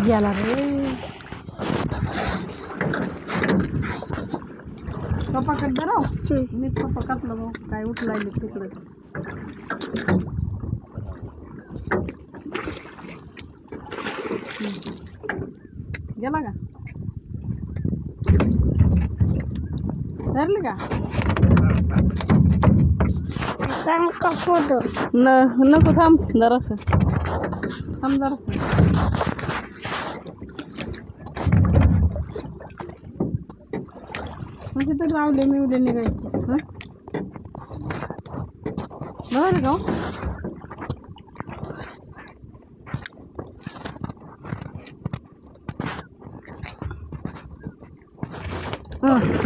गेला रे. पप्पा कट धराव. मी पप्पा कापला भाऊ काय उठलाय तिकडे. गेला का धरले का नको थांब जरासं थांब जरासं. म्हणजे तर रावले मी उद्या निघायचं. बरं का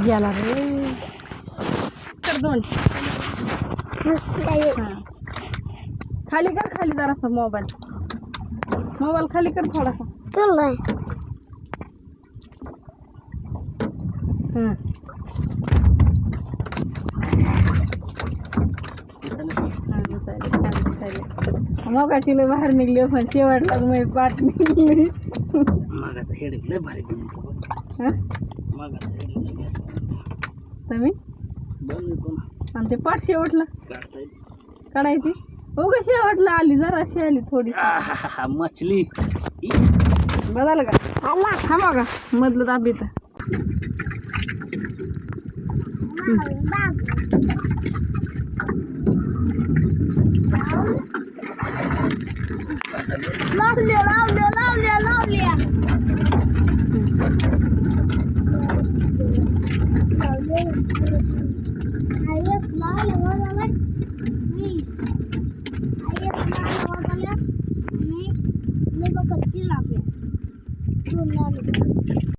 गेला रे. कर दोन खाली कर खाली जरासा मोबाईल खाली कर थोडासा. मगाची लय बाहेर निघली पण शेवटला मी पाठ निघली. तुम्ही आणि ते पाठ शेवटला काढायची हो का शेवटला आली जराशी आली थोडी मछली बघायला का हा बघा मधलं दाबीत